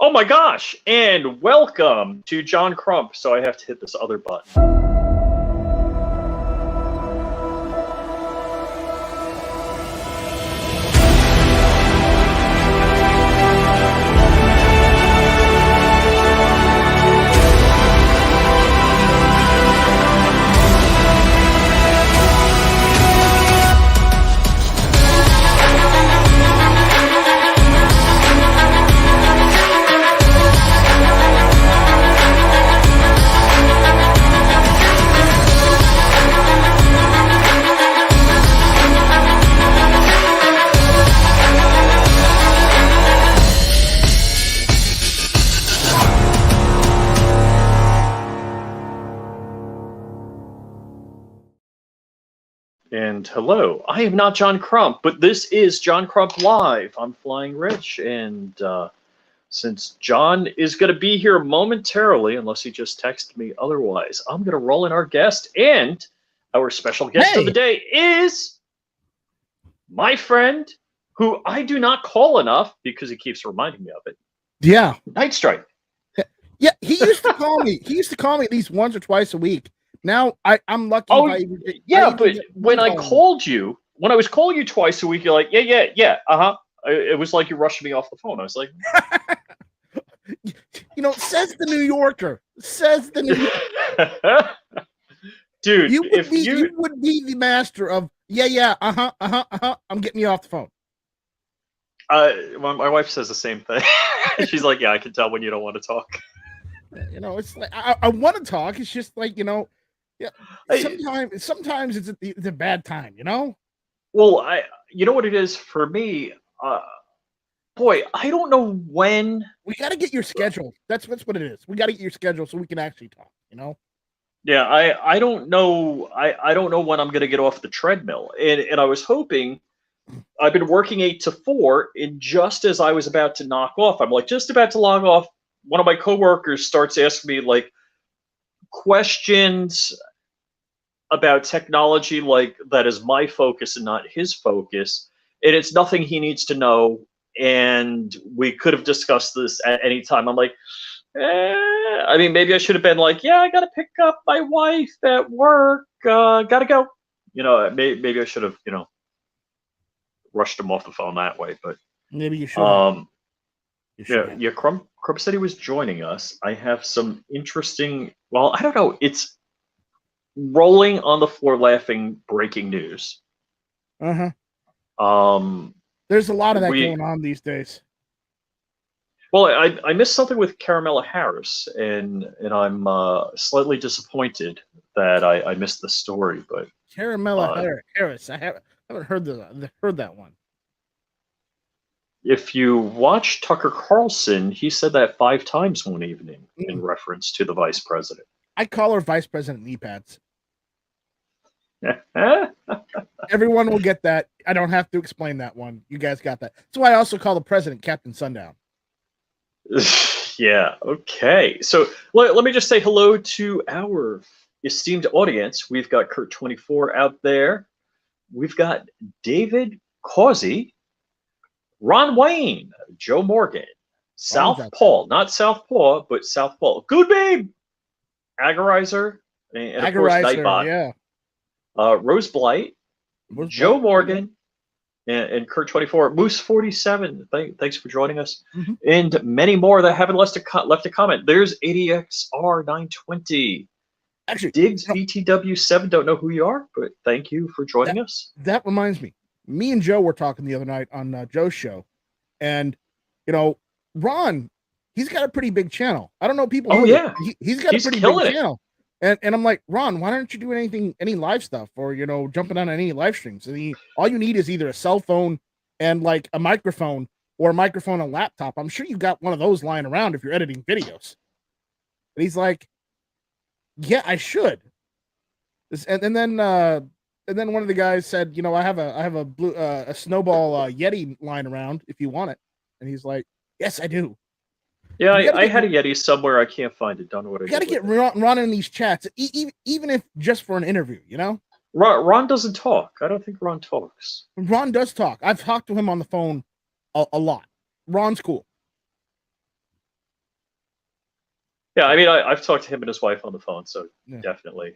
Oh my gosh! And welcome to John Crump. So I have to hit this other button. And hello, I am not John Crump, but this is John Crump Live. I'm Flying Rich, and since John is going to be here momentarily, unless he just texted me otherwise, I'm going to roll in our guest. And our special guest of the day is my friend, who I do not call enough because he keeps reminding me of it. Yeah. Night Strike. Yeah, he used to call me. He used to call me at least once or twice a week. Now I'm lucky. Oh, but when I called you, when I was calling you twice a week, you're like, yeah, It was like you rushed me off the phone. I was like, says the New Yorker. Says the New Yorker. Dude, you would be the master of I'm getting you off the phone. My wife says the same thing. She's like, yeah, I can tell when you don't want to talk. It's like I want to talk. It's just like, yeah. Sometimes it's a bad time, Well, you know what it is for me. Boy, I don't know when. We got to get your schedule. That's what it is. We got to get your schedule so we can actually talk. Yeah, I don't know. I don't know when I'm going to get off the treadmill, and I was hoping. I've been working 8 to 4, and just as I was about to knock off, I'm like just about to log off. One of my coworkers starts asking me like questions about technology, like that is my focus and not his focus, and it's nothing he needs to know. And we could have discussed this at any time. I'm like, I mean, maybe I should have been like, yeah, I got to pick up my wife at work. Gotta go. Maybe I should have, rushed him off the phone that way. But maybe you should. Yeah. Crump said he was joining us. I have some interesting. Well, I don't know. It's rolling on the floor laughing breaking news. There's a lot of that going on these days. Well, I missed something with Caramella Harris, and I'm slightly disappointed that I missed the story. But Caramella Harris, I haven't heard that one. If you watch Tucker Carlson, he said that 5 times one evening in reference to the vice president. I call her Vice President knee pads. Everyone will get that. I don't have to explain that one. You guys got that. That's why I also call the president Captain Sundown. Yeah, okay. So let me just say hello to our esteemed audience. We've got Kurt24 out there. We've got David Causey, Ron Wayne, Joe Morgan, Southpaw, not Southpaw, but Southpaw. Good babe! Agorizer, and of course Nightbot. Yeah. Rose Blight, Joe Morgan, and Kurt24, Moose47. Thanks for joining us, and many more that haven't left a comment. There's ADXR920. Actually, Diggs BTW7. Don't know who you are, but thank you for joining us. That reminds me. Me and Joe were talking the other night on Joe's show, and Ron, he's got a pretty big channel. I don't know people. Oh yeah, he's got a pretty big channel. And I'm like, Ron, why don't you do any live stuff, or jumping on any live streams? And all you need is either a cell phone and like a microphone, or a microphone and a laptop. I'm sure you got one of those lying around if you're editing videos. And he's like, yeah, I should. And then one of the guys said, I have a blue a Snowball Yeti lying around if you want it. And he's like, yes, I do. Yeah, I had a Yeti somewhere. I can't find it. Don't know what I did. You got to get Ron in these chats, even if just for an interview, Ron doesn't talk. I don't think Ron talks. Ron does talk. I've talked to him on the phone a lot. Ron's cool. Yeah, I mean, I've talked to him and his wife on the phone, so Yeah. definitely.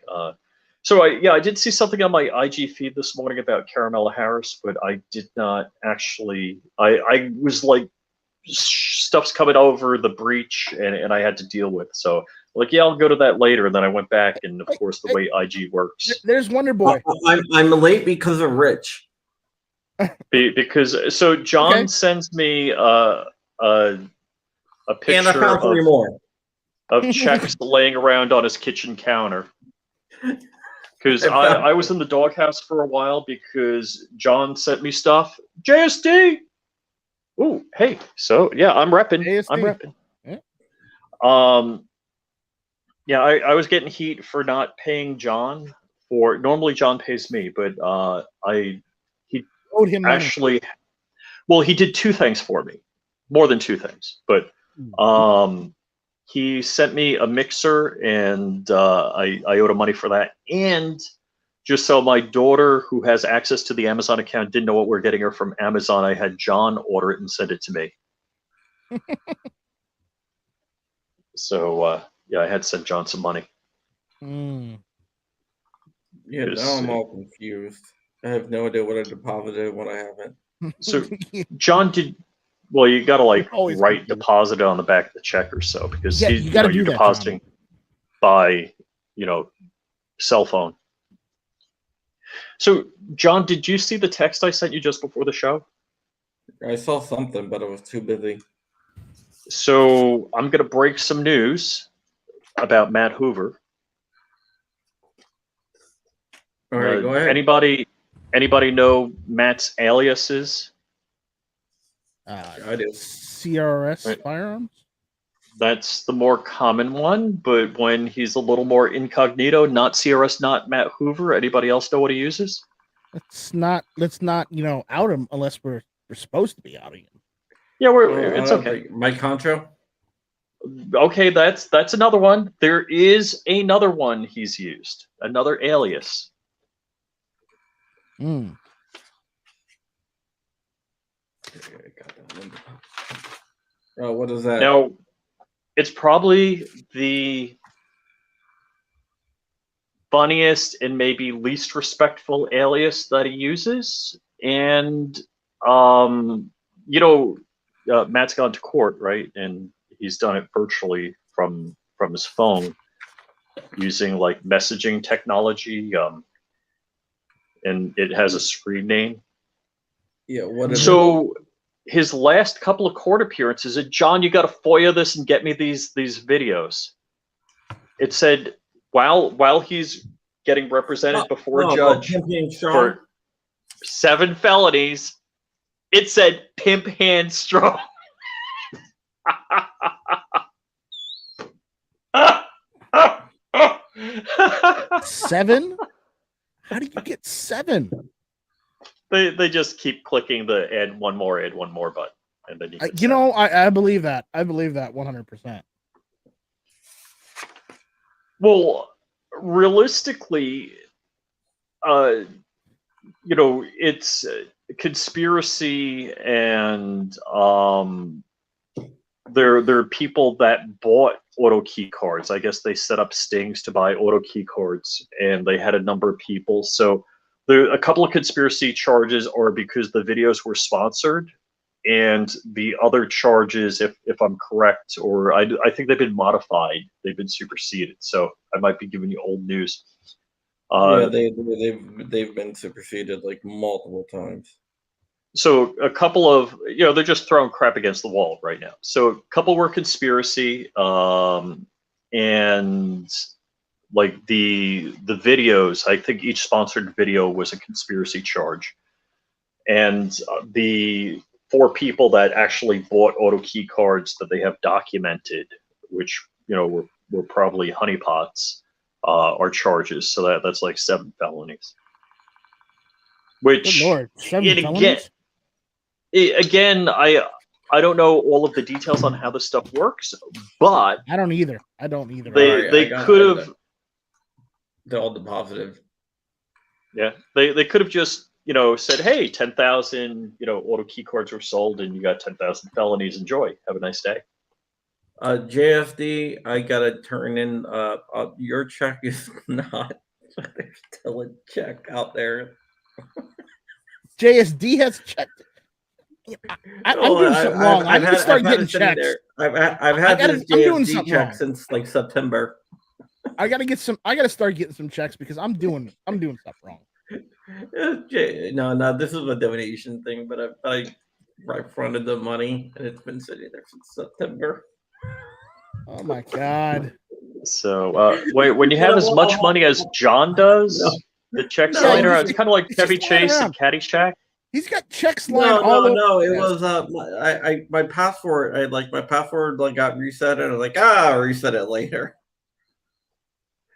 So I did see something on my IG feed this morning about Caramella Harris, but I did not actually. I was like, stuff's coming over the breach, and I had to deal with. So like, yeah, I'll go to that later. And then I went back, and of course, the way IG works, There's Wonder Boy. I'm late because of Rich. because so John sends me a picture And I found 3 more. of checks laying around on his kitchen counter. Because I was in the doghouse for a while because John sent me stuff. JSD! Ooh, hey. So, yeah, I'm repping. JSD. I'm repping. Yeah. Yeah, I was getting heat for not paying John for... Normally, John pays me, but he owed him money. actually... Well, he did 2 things for me. More than 2 things. But he sent me a mixer, and I owed him money for that. And just so my daughter, who has access to the Amazon account, didn't know what we're getting her from Amazon, I had John order it and send it to me. So, yeah, I had to send John some money. Yeah, now I'm all confused. I have no idea what I deposited and what I haven't. So, John did... Well, you got to like Always write confused. deposit on the back of the check or so, because Yeah, you gotta do you're that, depositing by cell phone. So, John, did you see the text I sent you just before the show? I saw something, but I was too busy. So I'm gonna break some news about Matt Hoover. All right, go ahead. Anybody know Matt's aliases? I do. CRS Firearms? That's the more common one, but when he's a little more incognito, not CRS, not Matt Hoover. Anybody else know what he uses? Let's not out him unless we're supposed to be outing him. Yeah, it's okay. Mike Contro? Okay, that's another one. There is another one he's used, another alias. Oh, what is that? Now, it's probably the funniest and maybe least respectful alias that he uses. And, Matt's gone to court, right? And he's done it virtually from his phone using like messaging technology. And it has a screen name. Yeah, what is so his last couple of court appearances, John, you got to FOIA this and get me these videos. It said while he's getting represented before a judge for 7 felonies, it said pimp hand strong. 7? How do you get 7? They just keep clicking the add one more button, and then I believe that. I believe that 100%. Well, realistically, it's conspiracy, and there are people that bought auto key cards. I guess they set up stings to buy auto key cards, and they had a number of people. So there a couple of conspiracy charges are because the videos were sponsored, and the other charges, if I'm correct, or I think they've been modified, they've been superseded. So I might be giving you old news. Yeah, they've been superseded like multiple times. So a couple of, they're just throwing crap against the wall right now. So a couple were conspiracy, and like the videos, I think each sponsored video was a conspiracy charge. And the 4 people that actually bought auto key cards that they have documented, which, were probably honeypots, are charges. So that's like 7 felonies. Which, good Lord, 7 felonies? Again, I don't know all of the details on how this stuff works, but I don't either. They could have. They're all deposited. Yeah, they could have just said, hey, 10,000 auto key cards were sold, and you got 10,000 felonies. Enjoy. Have a nice day. JFD, I gotta turn in. Your check is not. There's still a check out there. JSD has checked. I'm doing something wrong. I need to start getting checks. I've had this JSD check since like September. I gotta start getting some checks because I'm doing stuff wrong. No, this is a donation thing, but I fronted the money and it's been sitting there since September. Oh my god! So wait, when you have as much money as John does, the checks lying around, it's kind of like Chevy Chase and Caddyshack. He's got checks lying all over. No, it was my password. My password got reset, and I was like, I'll reset it later.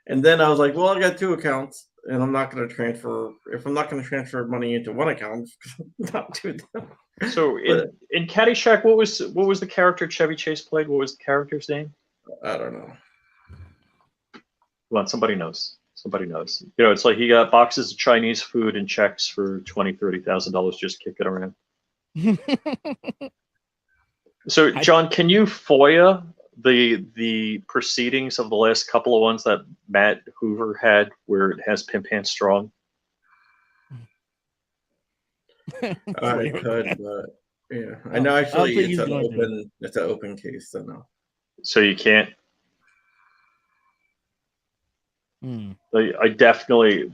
And then I was like, well, I got 2 accounts, and I'm not going to transfer. If I'm not going to transfer money into one account, not do them. So in Caddyshack, what was the character Chevy Chase played? What was the character's name? I don't know. Come on, somebody knows. Somebody knows. You know, it's like he got boxes of Chinese food and checks for $20,000-$30,000 just kicking around. So, John, can you FOIA the proceedings of the last couple of ones that Matt Hoover had, where it has Pimp Hand Strong? I could, but yeah, I know. Actually, it's an open case, so no. So you can't. I definitely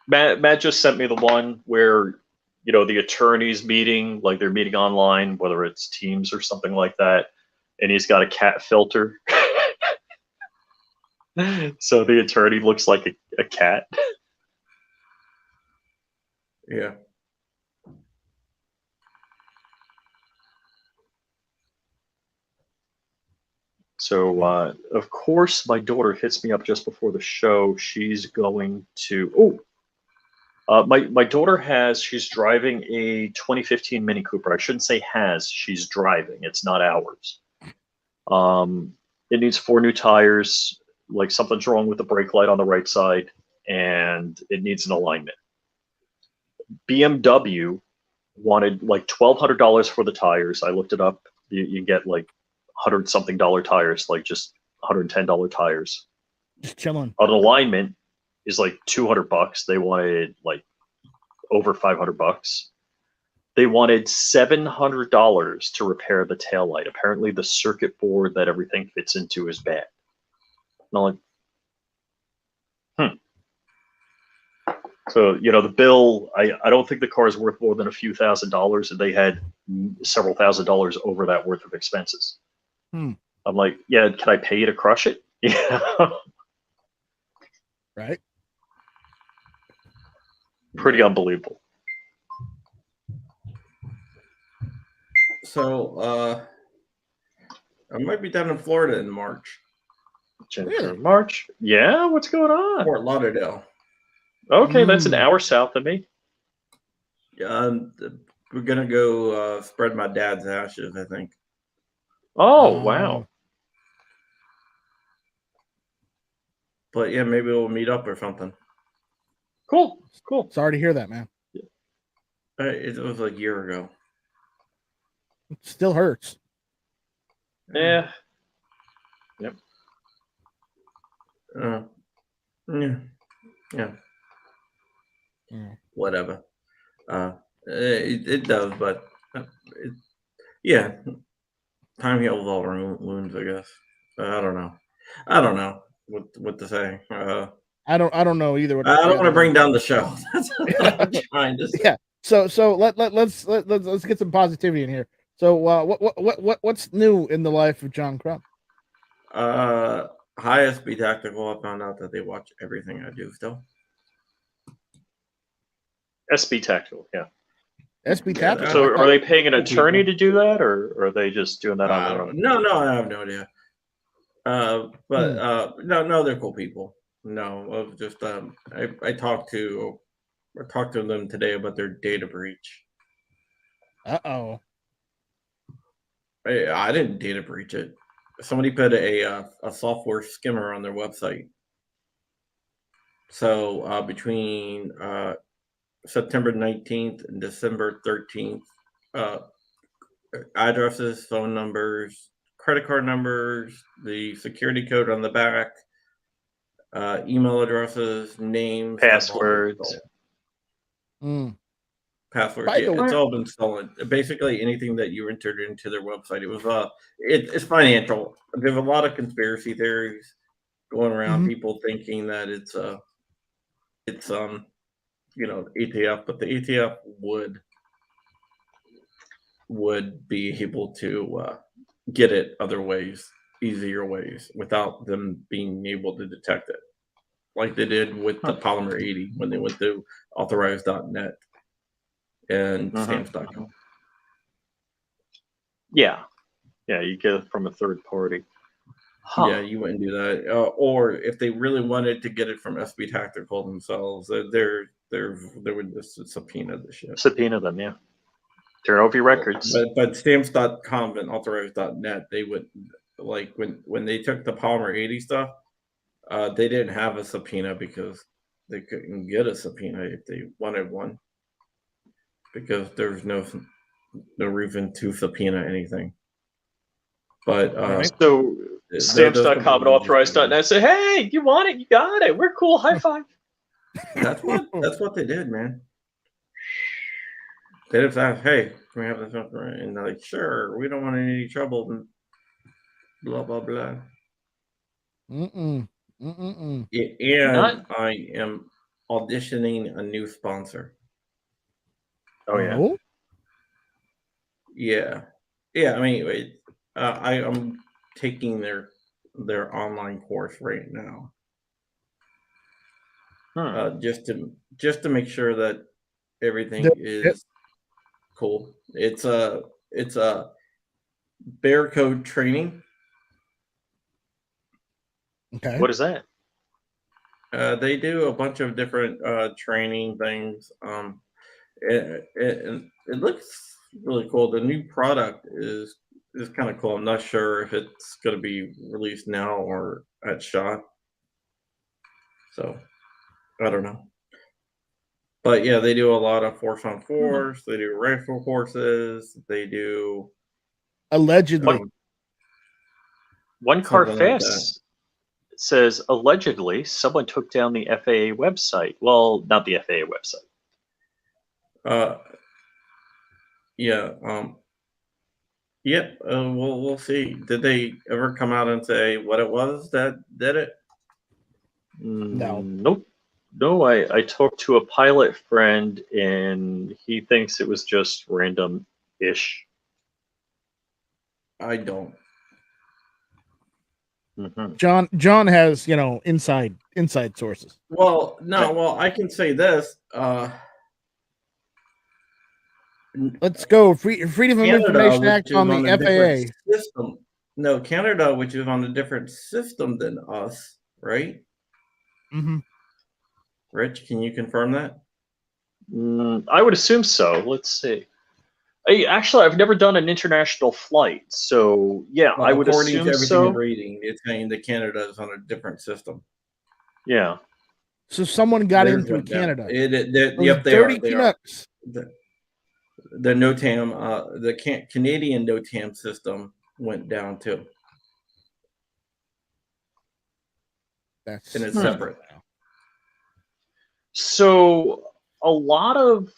Matt just sent me the one where, you know, the attorneys meeting, like they're meeting online, whether it's Teams or something like that, and he's got a cat filter. So the attorney looks like a cat. Yeah. So, of course, my daughter hits me up just before the show. She's going to. My daughter she's driving a 2015 Mini Cooper. I shouldn't say has. She's driving. It's not ours. It needs 4 new tires. Like something's wrong with the brake light on the right side, and it needs an alignment. BMW wanted like $1,200 for the tires. I looked it up. You get like $100-something tires, like just $110 tires. Just chilling. An alignment is like $200. They wanted like over $500. They wanted $700 to repair the taillight. Apparently, the circuit board that everything fits into is bad. And I'm like, So, you know, the bill, I don't think the car is worth more than a few $1,000s, and they had several $1,000s over that worth of expenses. I'm like, yeah, can I pay you to crush it? Yeah. Right. Pretty unbelievable. So, I might be down in Florida in March. Really? March? Yeah, what's going on? Fort Lauderdale. Okay, that's an hour south of me. We're gonna go spread my dad's ashes, I think. Oh, wow. But yeah, maybe we'll meet up or something. Cool. Sorry to hear that, man. It was like a year ago. It still hurts. Yeah. Yep. Yeah. Whatever. It does, but yeah. Time heals all wounds, I guess. I don't know what to say. I don't know either. I don't want to bring down the show. That's what I'm trying to say. Yeah. So let's get some positivity in here. So what's new in the life of John Crump? High SB Tactical. I found out that they watch everything I do still. SB Tactical, yeah. SB Tactical. So are they paying an attorney to do that, or are they just doing that on their own? No, I have no idea. But no, they're cool people. No, just I talked to them today about their data breach. Uh-oh. I didn't data breach it. Somebody put a software skimmer on their website. So between September 19th and December 13th, addresses, phone numbers, credit card numbers, the security code on the back, email addresses, names, Passwords. Passwords. By Yeah, the way, it's all been stolen. Basically, anything that you entered into their website, it was it's financial. There's a lot of conspiracy theories going around. People thinking that it's ATF, but the ATF would be able to get it other ways, easier ways, without them being able to detect it, like they did with the Polymer 80 when they went to authorized.net and stamps.com. Yeah, you get it from a third party. Yeah, you wouldn't do that. Or if they really wanted to get it from SB Tactical themselves, they would just subpoena the shit. Subpoena them, yeah. Turn over your records. But stamps.com and authorized.net, they would, like, when they took the Polymer 80 stuff, they didn't have a subpoena because they couldn't get a subpoena if they wanted one, because there's no reason to subpoena anything. But so stamps.com and authorized.net say, hey, you want it, you got it, we're cool, high five. That's what they did, man. They just asked, hey, can we have this up? And they're like, sure, we don't want any trouble, and blah blah blah. And I am auditioning a new sponsor. Oh yeah. Yeah. I mean, I am taking their online course right now, just to make sure that everything is cool. It's a bear code training. Okay. What is that? They do a bunch of different training things. It looks really cool. The new product is kind of cool. I'm not sure if it's going to be released now or at SHOT. So I don't know. But yeah, they do a lot of force on force. They do rifle courses. They do allegedly. One Carfax says allegedly someone took down the FAA website. Well, not the FAA website. Yep. We'll see. Did they ever come out and say what it was that did it? No. Nope. No, I talked to a pilot friend and he thinks it was just random-ish. I don't. John has, inside sources. Well, no, I can say this. Let's go. Freedom of Information Act on the FAA. System. No, Canada, which is on a different system than us, right? Rich, can you confirm that? I would assume so. Let's see. Actually, I've never done an international flight, so yeah, I would assume according to everything so. I'm reading, it's saying that Canada is on a different system. Yeah. So someone got in through Canada. Yep, they are. They are. The NOTAM, the Canadian NOTAM system went down too. And it's separate. So a lot of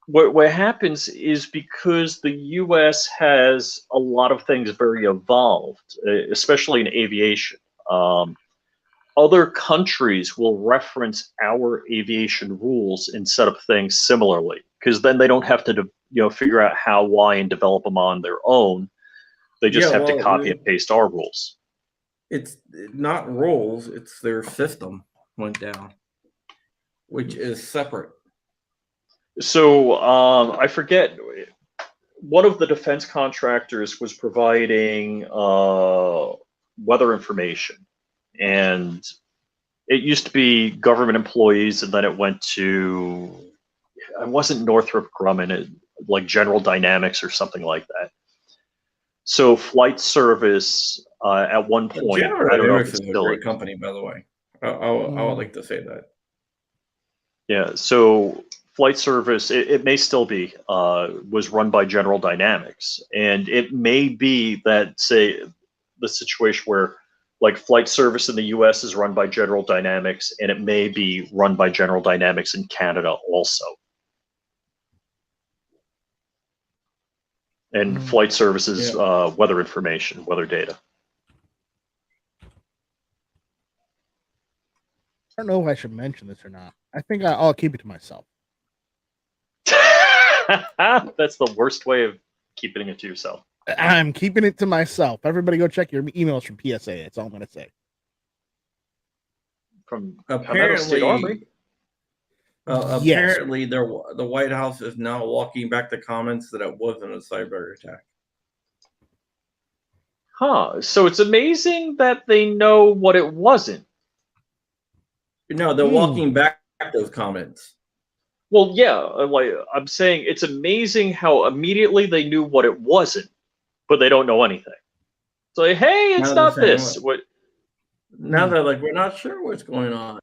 what happens is because the U.S. has a lot of things very evolved, especially in aviation. Other countries will reference our aviation rules and set up things similarly, because then they don't have to figure out how, why, and develop them on their own. They just have to copy and paste our rules. It's not rules; it's their system went down, which is separate. So I forget, one of the defense contractors was providing weather information, and it used to be government employees, and then it went to, it wasn't Northrop Grumman, like General Dynamics or something like that. So flight service at one point, General Dynamics is a great company, by the way. I would like to say that. Yeah, so flight service, it may still be, was run by General Dynamics, and it may be that, say, the situation where like flight service in the U.S. is run by General Dynamics, and it may be run by General Dynamics in Canada also. And flight services, weather information, weather data. I don't know if I should mention this or not. I think I'll keep it to myself. That's the worst way of keeping it to yourself. I'm keeping it to myself. Everybody go check your emails from PSA. That's all I'm going to say. From Palmetto State Armory. Apparently, the White House is now walking back the comments that it wasn't a cyber attack. Huh. So it's amazing that they know what it wasn't. No, they're walking back those comments. Well, yeah, like I'm saying, it's amazing how immediately they knew what it wasn't, but they don't know anything. It's like, hey, it's not this. What? Now they're like, we're not sure what's going on.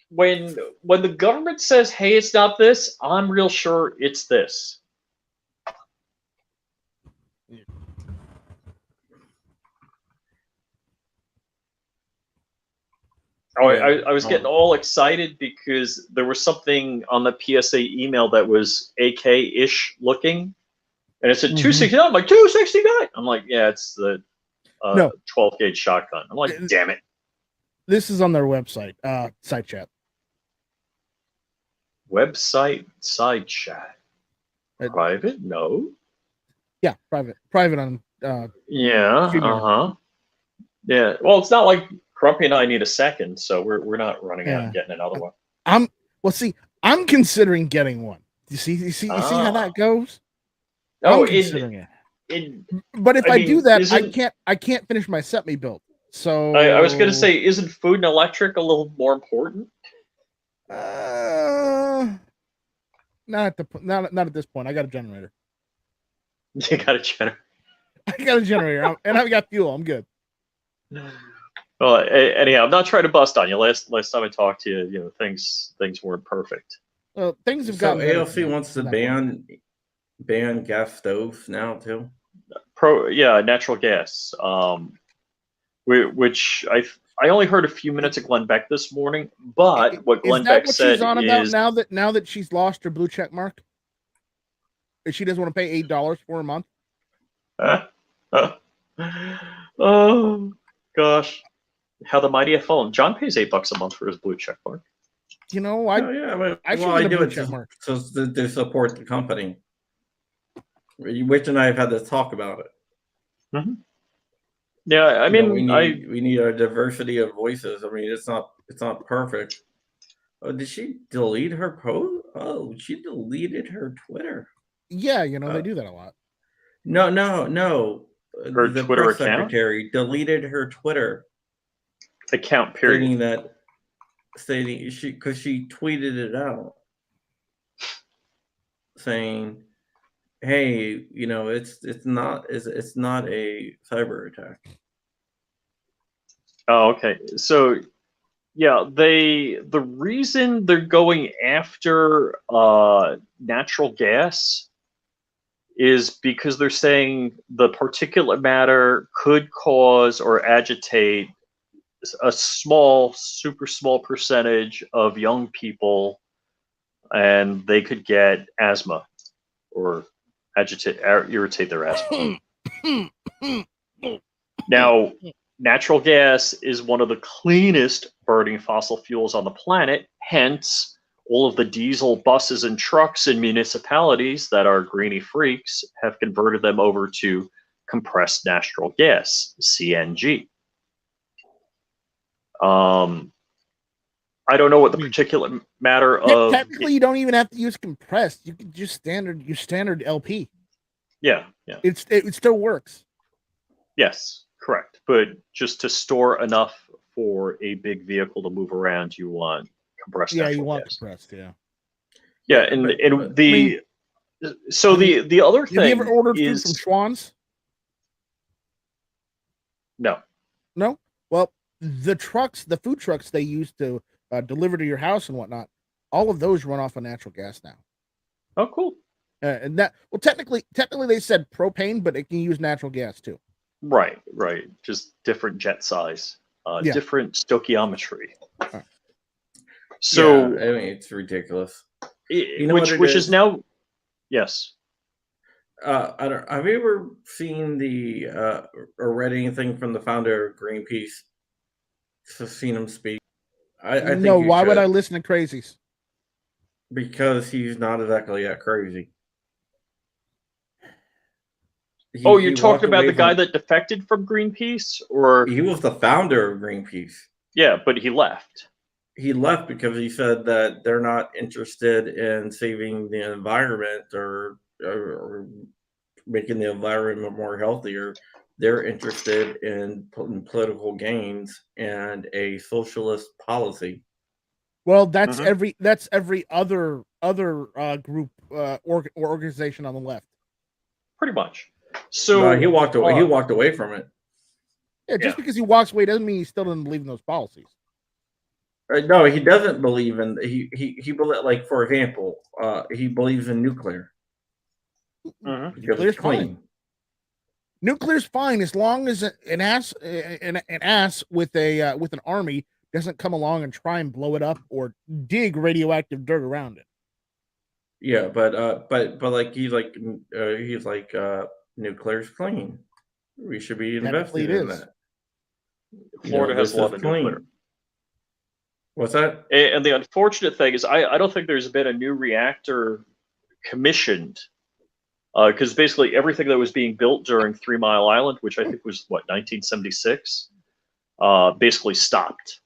When the government says, hey, it's not this, I'm real sure it's this. Oh, I was getting all excited because there was something on the PSA email that was AK-ish looking, and it said 269. I'm like, 269. I'm like, yeah, it's the 12 gauge shotgun. I'm like, damn it. This is on their website, side chat. Website side chat. Private? No. Yeah, private on. Yeah. Yeah. Well, it's not like Crumpy and I need a second, so we're not running out and getting another one. I'm considering getting one. You see how that goes? I'm considering it. But if I do that, I can't finish my set me build. So I was gonna say, isn't food and electric a little more important? Not at this point. I got a generator. You got a generator. I got a generator, and I've got fuel. I'm good. Well, anyhow, I'm not trying to bust on you. Last time I talked to you, things weren't perfect. Well, things have gotten. ALC wants to ban gas stoves now too. Natural gas. Which I only heard a few minutes of Glenn Beck this morning, but what Glenn Beck said she's on about now that she's lost her blue check mark, she doesn't want to pay $8 for a month. Oh gosh, how the mighty have fallen. John pays $8 a month for his blue check mark. I should do it to support the company. Rich and I have had this talk about it. Mm-hmm. Yeah, I mean, we need a diversity of voices. I mean, it's not perfect. Oh, did she delete her post? Oh, she deleted her Twitter. Yeah, they do that a lot. No. The Twitter press account? Secretary deleted her Twitter account. Period. Stating because she tweeted it out, saying, "Hey, it's not a cyber attack." Oh, okay. So, yeah, the reason they're going after natural gas is because they're saying the particulate matter could cause or agitate a super small percentage of young people, and they could get asthma or irritate their asthma. Now, natural gas is one of the cleanest burning fossil fuels on the planet. Hence, all of the diesel buses and trucks in municipalities that are greenie freaks have converted them over to compressed natural gas, CNG. I don't know what the particulate matter of. Technically, you don't even have to use compressed. You can just use standard LP. Yeah. It still works. Yes, correct. But just to store enough for a big vehicle to move around, you want compressed natural gas. Yeah, you want compressed. Yeah. Yeah, and the other thing. Have you ever ordered food from Schwann's? No. No. Well, the food trucks they use to deliver to your house and whatnot, all of those run off of natural gas now. Oh, cool. And that, well, technically they said propane, but it can use natural gas too. Right. Just different jet size, different stoichiometry. Right. So, yeah, I mean, it's ridiculous. Which is now, yes. I don't. Have you ever seen or read anything from the founder of Greenpeace? Just seen him speak. I think no. you Why would should, I listen to crazies? because he's not exactly that crazy. You're talking about the guy that defected from Greenpeace, or he was the founder of Greenpeace. Yeah, but he left. He left because he said that they're not interested in saving the environment or making the environment more healthier. They're interested in political gains and a socialist policy. Well, that's every other group or organization on the left. Pretty much. So he walked away. He walked away from it. Yeah, just because he walks away doesn't mean he still doesn't believe in those policies. No, he doesn't believe in he like, for example, he believes in nuclear. Nuclear's clean. Nuclear's fine as long as an ass with an army doesn't come along and try and blow it up or dig radioactive dirt around it. Yeah, but like he's like nuclear's clean. We should be investing in that. Florida has a lot of nuclear. What's that? And the unfortunate thing is, I don't think there's been a new reactor commissioned, because basically everything that was being built during 3 Mile Island, which I think was 1976, basically stopped.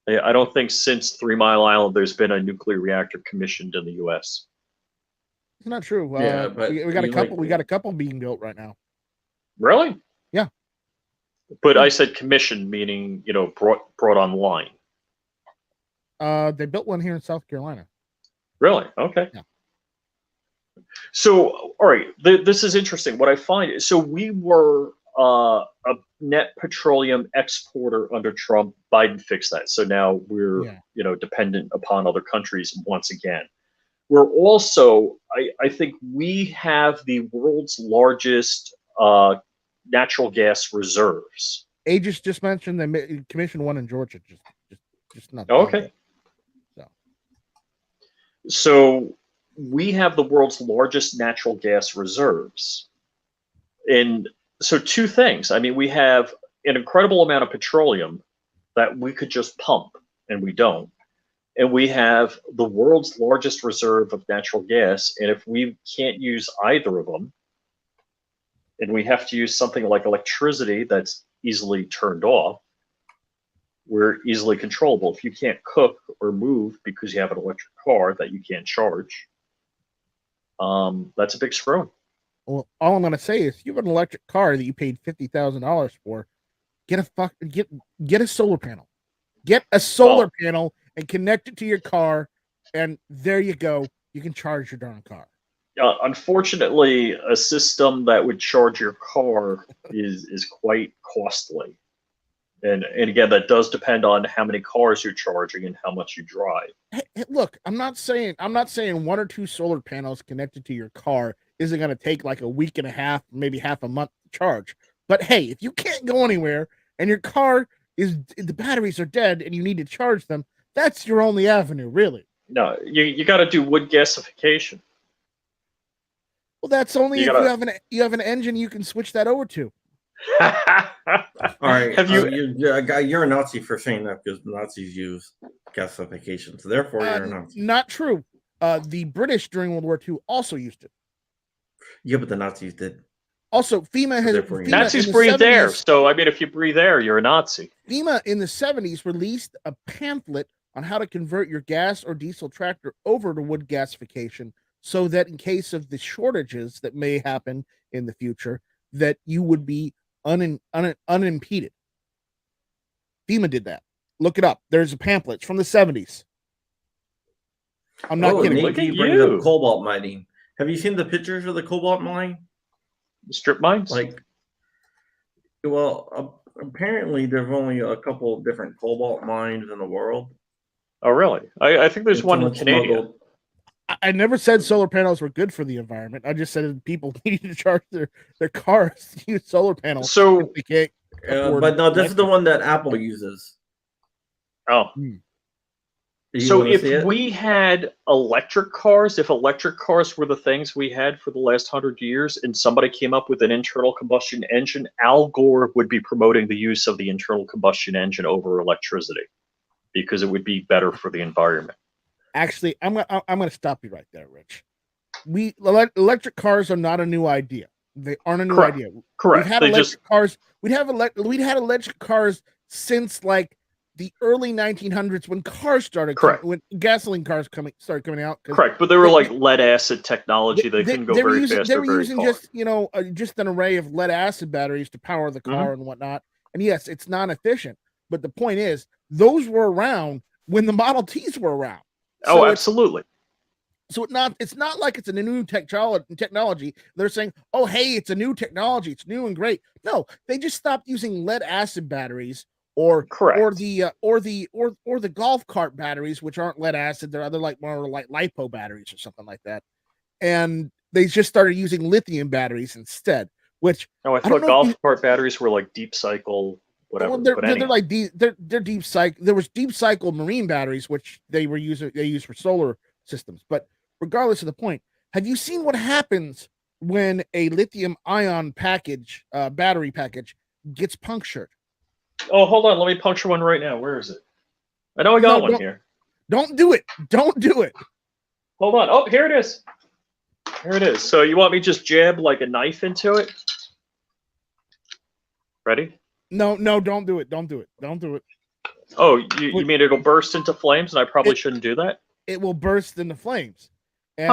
I don't think since 3 Mile Island there's been a nuclear reactor commissioned in the U.S. It's not true. Yeah, but we got a couple. We got a couple being built right now. Really? Yeah. But I said commissioned, meaning brought online. They built one here in South Carolina. Really? Okay. Yeah. So, all right, this is interesting. What I find is, so we were a net petroleum exporter under Trump. Biden fixed that. So now we're, dependent upon other countries once again. We're also, I think we have the world's largest natural gas reserves. Aegis just mentioned they commissioned one in Georgia. Just not. Okay. So we have the world's largest natural gas reserves. And so two things. I mean, we have an incredible amount of petroleum that we could just pump, and we don't. And we have the world's largest reserve of natural gas. And if we can't use either of them, and we have to use something like electricity that's easily turned off, we're easily controllable. If you can't cook or move because you have an electric car that you can't charge, that's a big screw. Well, all I'm going to say is, if you have an electric car that you paid $50,000 for, get a solar panel. Get a solar panel and connect it to your car, and there you go. You can charge your darn car. Unfortunately, a system that would charge your car is quite costly. And again, that does depend on how many cars you're charging and how much you drive. Hey, look, I'm not saying 1 or 2 solar panels connected to your car isn't going to take like a week and a half, maybe half a month to charge. But hey, if you can't go anywhere and your car the batteries are dead and you need to charge them, that's your only avenue, really. No, you got to do wood gasification. Well, that's only if you have an engine you can switch that over to. All right, you're a Nazi for saying that, because Nazis use gasification, so therefore you're a Nazi. Not true. The British during World War II also used it. Yeah, but the Nazis did. Also, FEMA has Nazis breathe air, so I mean, if you breathe air, you're a Nazi. FEMA in the 70s released a pamphlet on how to convert your gas or diesel tractor over to wood gasification, so that in case of the shortages that may happen in the future, that you would be unimpeded. FEMA did that. Look it up. There's a pamphlet. It's from the 70s. I'm not kidding. Look at you. Cobalt mining. Have you seen the pictures of the cobalt mine? Strip mines? Apparently there's only a couple of different cobalt mines in the world. Oh, really? I think there's It's one in someone Canada. smuggled. I never said solar panels were good for the environment. I just said that people need to charge their cars to use solar panels So, if they can't afford. But no, this is the electric. one that Apple uses. oh, You so want to if see it? we had electric cars, if electric cars were the things we had for the last 100 years, and somebody came up with an internal combustion engine, Al Gore would be promoting the use of the internal combustion engine over electricity because it would be better for the environment. Actually, I'm gonna stop you right there, Rich. Electric cars are not a new idea. They aren't a new Correct. idea. Correct. We've had electric cars. We'd had electric cars since like the early 1900s when cars started. When gasoline cars started coming out. Correct, but they were like lead acid technology. They couldn't go very fast. They were using just an array of lead acid batteries to power the car and whatnot. And yes, it's non-efficient. But the point is, those were around when the Model Ts were around. So absolutely. So it's not like it's a new technology. They're saying, "Oh, hey, it's a new technology. It's new and great." No, they just stopped using lead acid batteries or the golf cart batteries, which aren't lead acid. They're other more like lipo batteries or something like that. And they just started using lithium batteries instead. Which I thought golf cart batteries were like deep cycle. Whatever. Well, they're deep cycle. There was deep cycle marine batteries, which they use for solar systems. But regardless of the point, have you seen what happens when a lithium ion battery package gets punctured? Oh, hold on. Let me puncture one right now. Where is it? I know I got one here. Don't do it. Don't do it. Hold on. Oh, here it is. Here it is. So you want me to just jab like a knife into it? Ready? No, don't do it. Don't do it. Don't do it. Oh, you mean it'll burst into flames, and I probably shouldn't do that? It will burst into flames. And,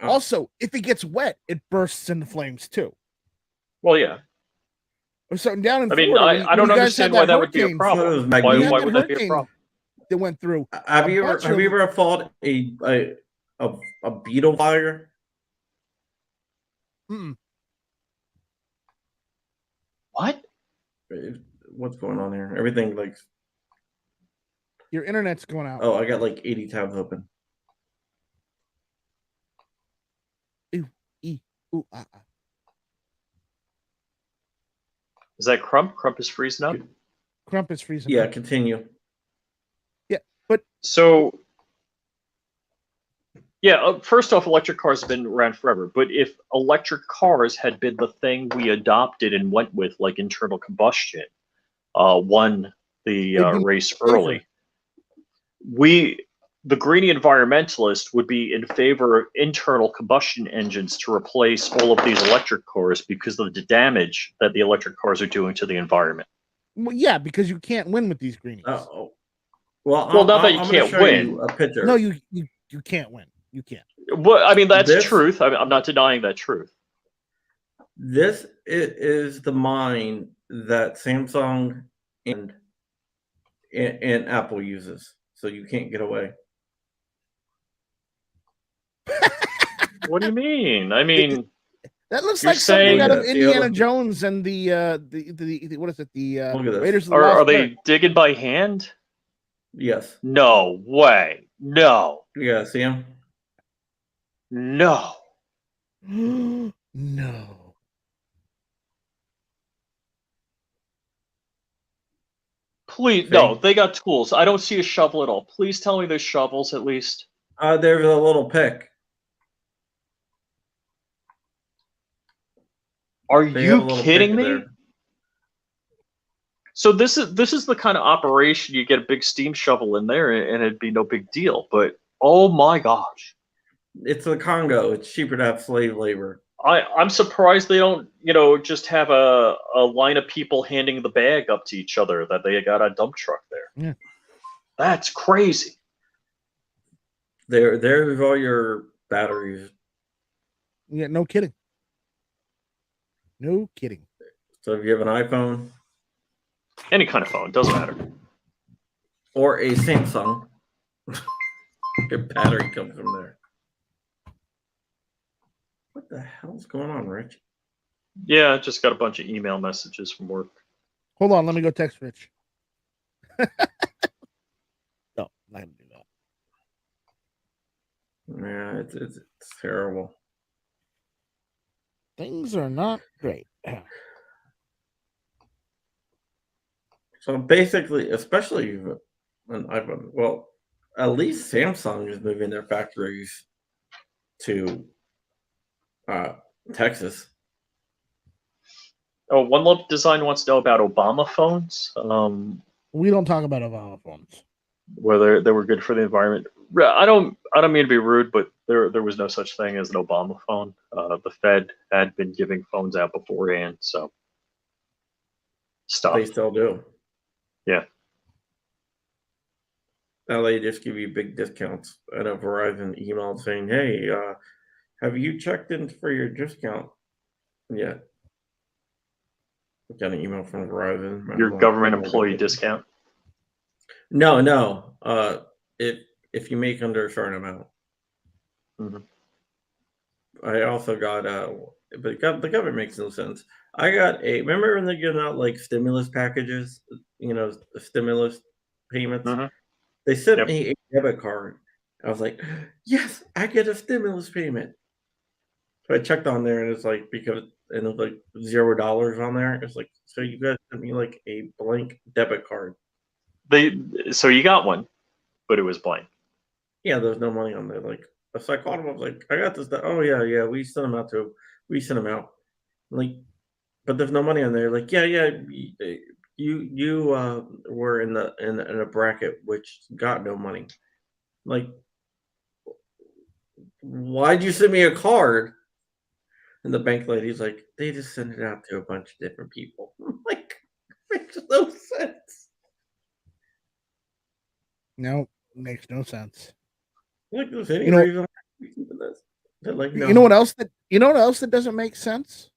also, if it gets wet, it bursts into flames, too. Well, yeah. So down in Florida, I don't understand why that would be a problem. Why would that be a problem? That went through. Have you ever fought a beetle fire? What? What's going on here? Everything like your internet's going out. Oh, I got like 80 tabs open. Ooh, Is that Crump? Crump is freezing up? Crump is freezing up. Continue. Yeah, but so first off, electric cars have been around forever. But if electric cars had been the thing we adopted and went with, like internal combustion, won the race early, the greeny environmentalist would be in favor of internal combustion engines to replace all of these electric cars because of the damage that the electric cars are doing to the environment. Well, yeah, because you can't win with these greenies. Well, not that you can't win. A picture. No, you can't win. You can't. Well, I mean, that's truth. I'm not denying that truth. This is the mine that Samsung and Apple uses, so you can't get away. What do you mean? I mean, that looks like something out of Indiana Jones and the what is it? The Raiders of the Lost Ark. Are they digging by hand? Yes. No way. No. You gotta see them. No. No. Please, no. They got tools. I don't see a shovel at all. Please tell me there's shovels at least. There's a little pick. Are you kidding me? So this is the kind of operation you get a big steam shovel in there and it'd be no big deal. But oh my gosh, it's the Congo. It's cheaper to have slave labor. I'm surprised they don't just have a line of people handing the bag up to each other that they got a dump truck there. Yeah, that's crazy. There's all your batteries. Yeah, no kidding. No kidding. So if you have an iPhone, any kind of phone, doesn't matter, or a Samsung, your battery comes from there. What the hell's going on, Rich? Yeah, I just got a bunch of email messages from work. Hold on, let me go text Rich. No, not gonna do that. Yeah, it's terrible. Things are not great. So basically, especially when well, at least Samsung is moving their factories to Texas. Oh, One Love Design wants to know about Obama phones. We don't talk about Obama phones. Whether they were good for the environment. I don't mean to be rude, but there was no such thing as an Obama phone. The Fed had been giving phones out beforehand, so stop. They still do. Yeah. Now they just give you big discounts. I know Verizon emailed saying, "Hey, have you checked in for your discount yet?" Got an email from Verizon. Your government employee discount. No. If you make under a certain amount. Mm-hmm. I also got but the government makes no sense. I got remember when they're giving out like stimulus packages, stimulus payments? Mm-hmm. They sent me a debit card. I was like, yes, I get a stimulus payment. So I checked on there and it's like it was like $0 on there. It's like, so you guys sent me like a blank debit card. So you got one, but it was blank. Yeah, there's no money on there. Like, so I called him. I was like, I got this. Oh yeah. We sent them out. Like, but there's no money on there. Like, yeah. You were in a bracket which got no money. Like, why'd you send me a card? And the bank lady's like, they just send it out to a bunch of different people. I'm like, makes no sense. No, makes no sense. Like, there's any reason for this? Like, no. You know what else that doesn't make sense?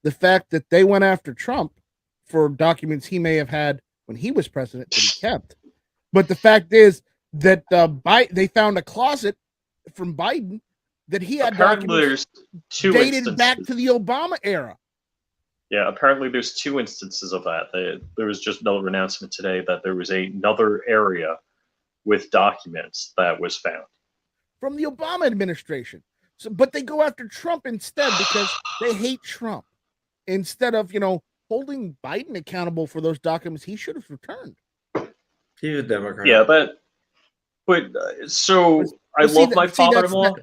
The fact that they went after Trump for documents he may have had when he was president that he kept. But the fact is that they found a closet from Biden that he had documents dated back to the Obama era. Yeah, apparently there's two instances of that. There was just another announcement today that there was another area with documents that was found from the Obama administration. So, but they go after Trump instead because they hate Trump. Instead of holding Biden accountable for those documents he should have returned. He's a Democrat. Yeah, but I love my father-in-law.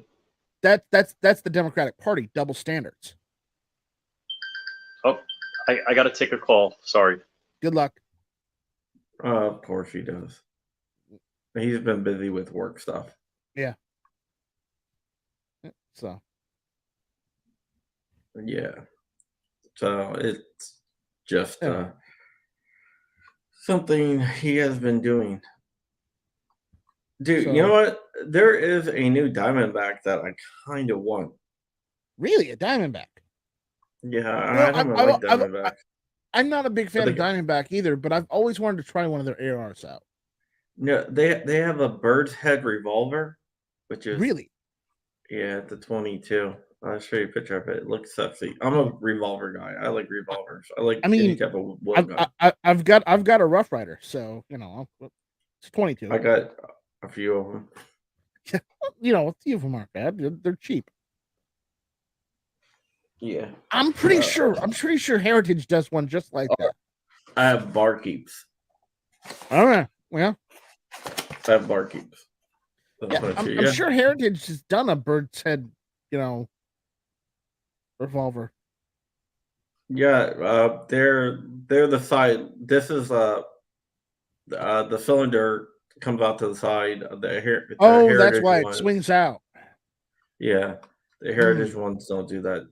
That's the Democratic Party, double standards. Oh, I got to take a call. Sorry. Good luck. Of course he does. He's been busy with work stuff. Yeah. So. Yeah. So it's just something he has been doing. Dude, you know what? There is a new Diamondback that I kind of want. Really? A Diamondback? Yeah, I don't like Diamondback. I'm not a big fan of Diamondback either, but I've always wanted to try one of their ARs out. No, they have a bird's head revolver, which is really, yeah, the 22. I'll show you a picture of it. It looks sexy. I'm a revolver guy. I like revolvers. I like any type of gun. I've got a Rough Rider, so it's 22. I got a few of them. A few of them aren't bad. They're cheap. Yeah, I'm pretty sure Heritage does one just like that. I have Barkeeps. All right. Well, I have Barkeeps. Yeah, I'm sure Heritage has done a bird's head, revolver. Yeah, they're the side. This is the cylinder comes out to the side of the hair. That's why it swings out. Yeah, the Heritage ones don't do that.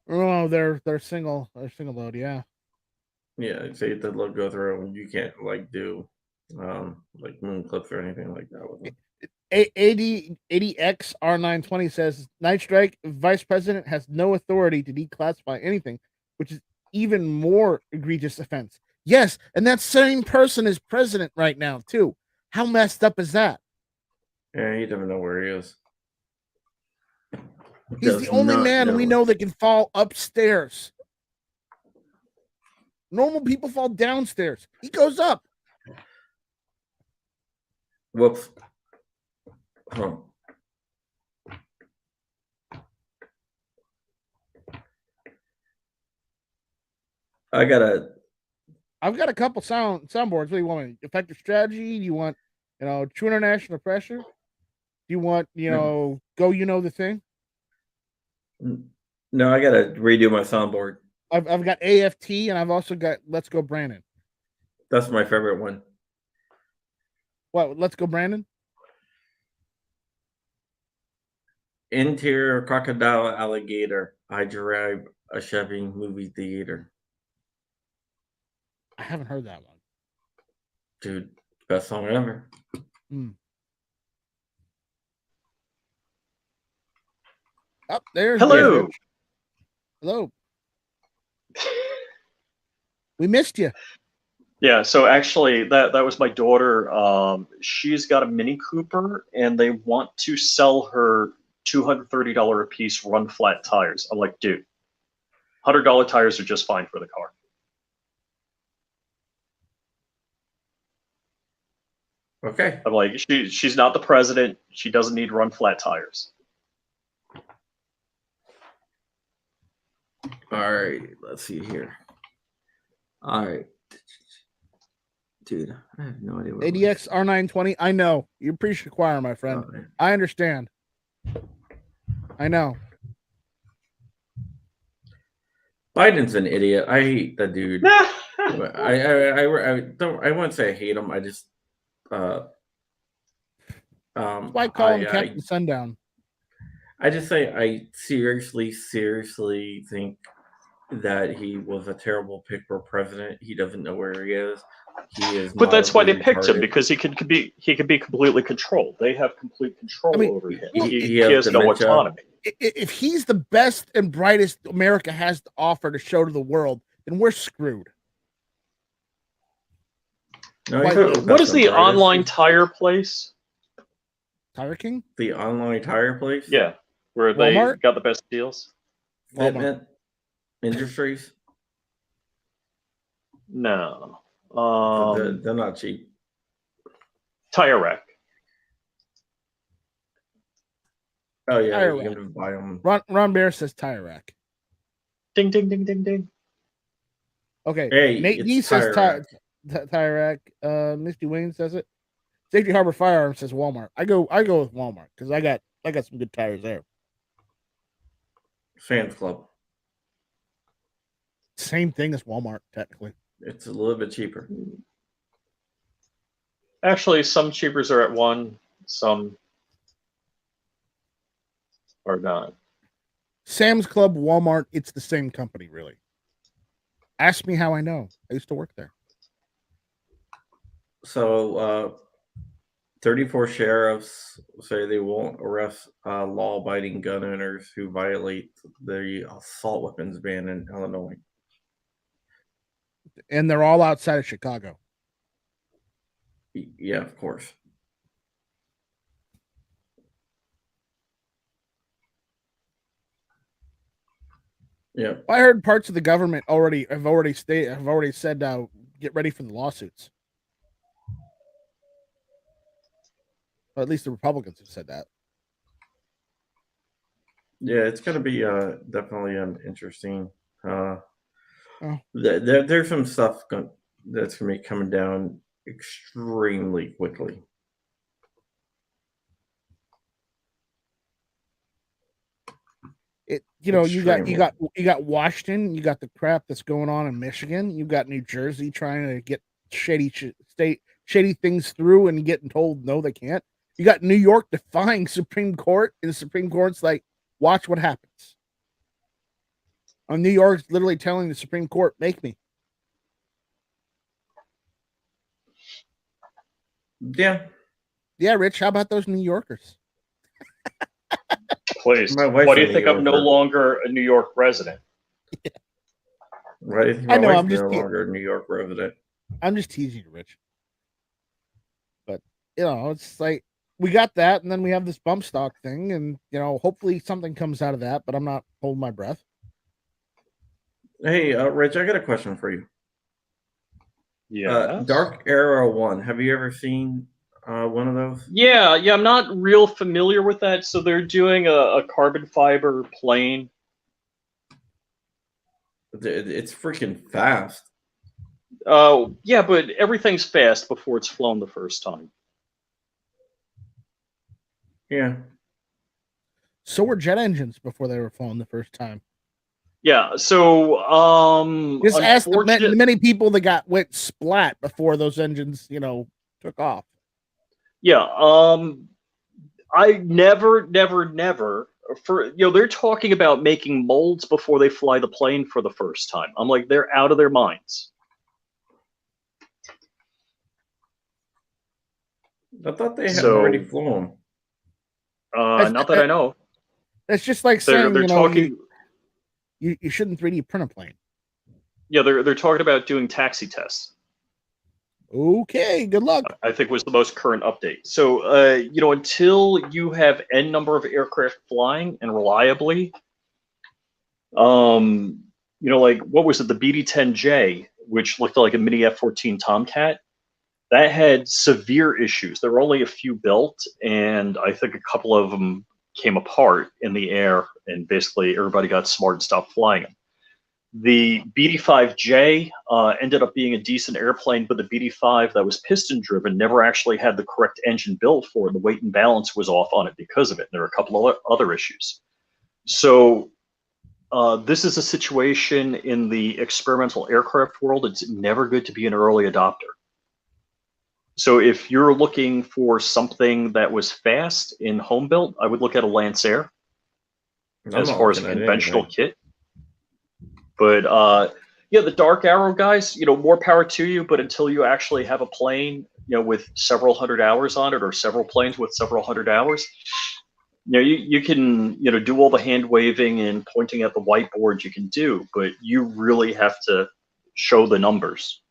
Oh, they're single load. Yeah. Yeah, so you have to go through, and you can't do like moon clips or anything like that with them. 80X R920 says Night Strike Vice President has no authority to declassify anything, which is even more egregious offense. Yes, and that same person is president right now too. How messed up is that? Yeah, he doesn't know where he is. He's the only man we know that can fall upstairs. Normal people fall downstairs. He goes up. Whoops. Huh. I've got a couple soundboards. What do you want? Effective strategy? Do you want, true international pressure? Do you want, go, the thing? No, I gotta redo my soundboard. I've got AFT, and I've also got Let's Go Brandon. That's my favorite one. What? Let's Go Brandon? Interior crocodile alligator. I drive a Chevy movie theater. I haven't heard that one. Dude, best song ever. Up there's Hello. David. Hello. We missed you. Yeah, so actually that was my daughter. She's got a Mini Cooper and they want to sell her $230 a piece run flat tires. I'm like, dude, $100 tires are just fine for the car. Okay. I'm like, she's not the president. She doesn't need run flat tires. All right, let's see here. All right. Dude, I have no idea what ADX R920. I know. You're preaching to choir, my friend. Okay. I understand. I know. Biden's an idiot. I hate that dude. I don't. I wouldn't say I hate him. I just. Why call him Captain Sundown? I just say I seriously think that he was a terrible pick for president. He doesn't know where he is. He is. But that's why they picked him, because he could be completely controlled. They have complete control over him. He has no autonomy. If he's the best and brightest America has to offer to show to the world, then we're screwed. No, what is the online tire place? Tire King? The online tire place? Yeah, where Walmart? They got the best deals. Fitment Industries? No. They're not cheap. Tire Rack. Oh yeah, you can buy them. Ron Bear says Tire Rack. Ding ding ding ding ding. Okay. Hey, Nate D says Tire Rack. Misty Wayne says it. Safety Harbor Firearms says Walmart. I go with Walmart because I got some good tires there. Sam's Club. Same thing as Walmart, technically. It's a little bit cheaper. Actually, some cheapers are at one, some are not. Sam's Club, Walmart, it's the same company, really. Ask me how I know. I used to work there. So, 34 sheriffs say they won't arrest law-abiding gun owners who violate the assault weapons ban in Illinois. And they're all outside of Chicago. Yeah, of course. Yeah. I heard parts of the government have already said get ready for the lawsuits. Or at least the Republicans have said that. Yeah, it's going to be definitely interesting. There's some stuff that's going to be coming down extremely quickly. You got Washington, you got the crap that's going on in Michigan, you got New Jersey trying to get shady things through and getting told no, they can't. You got New York defying Supreme Court, and the Supreme Court's like, watch what happens. New York's literally telling the Supreme Court, make me. Yeah, Rich, how about those New Yorkers? Please. Why do you think I'm no longer a New York resident? Yeah. Why do you think my wife's no longer a New York resident? I'm just teasing you, Rich. But, it's like, we got that, and then we have this bump stock thing, and, hopefully something comes out of that, but I'm not holding my breath. Hey, Rich, I got a question for you. Yeah. Dark Arrow 1. Have you ever seen one of those? Yeah, I'm not real familiar with that. So they're doing a carbon fiber plane. It's freaking fast. Yeah, but everything's fast before it's flown the first time. Yeah. So were jet engines before they were flown the first time. Yeah, so just ask the many people that went splat before those engines, took off. Yeah, I never for they're talking about making molds before they fly the plane for the first time. I'm like, they're out of their minds. I thought they had already flown. Not that I know. That's just like saying they're talking. You shouldn't 3D print a plane. Yeah, they're talking about doing taxi tests. Okay, good luck. I think was the most current update. So, until you have n number of aircraft flying and reliably, like what was it, the BD-10J, which looked like a mini F-14 Tomcat, that had severe issues. There were only a few built, and I think a couple of them came apart in the air, and basically everybody got smart and stopped flying them. The BD-5J ended up being a decent airplane, but the BD-5 that was piston-driven never actually had the correct engine built for it. The weight and balance was off on it because of it. There were a couple of other issues. So this is a situation in the experimental aircraft world. It's never good to be an early adopter. So if you're looking for something that was fast in home built, I would look at a Lancer as far as a conventional kit. But the Dark Arrow guys, more power to you. But until you actually have a plane, with several hundred hours on it, or several planes with several hundred hours, you can do all the hand waving and pointing at the whiteboard you can do, but you really have to show the numbers.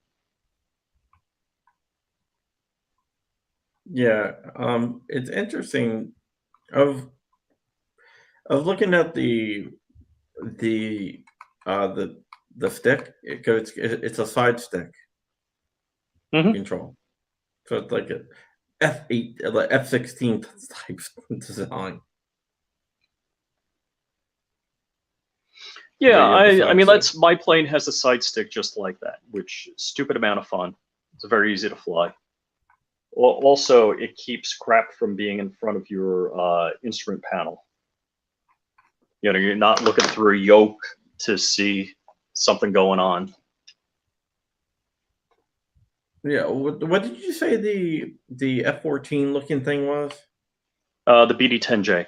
Yeah, it's interesting of looking at the stick. It's a side stick control, so it's like a F8, like F-16 type design. Yeah, I mean my plane has a side stick just like that, which is a stupid amount of fun. It's very easy to fly. Also, it keeps crap from being in front of your instrument panel. You're not looking through a yoke to see something going on. Yeah, what did you say the F-14 looking thing was? The BD-10J.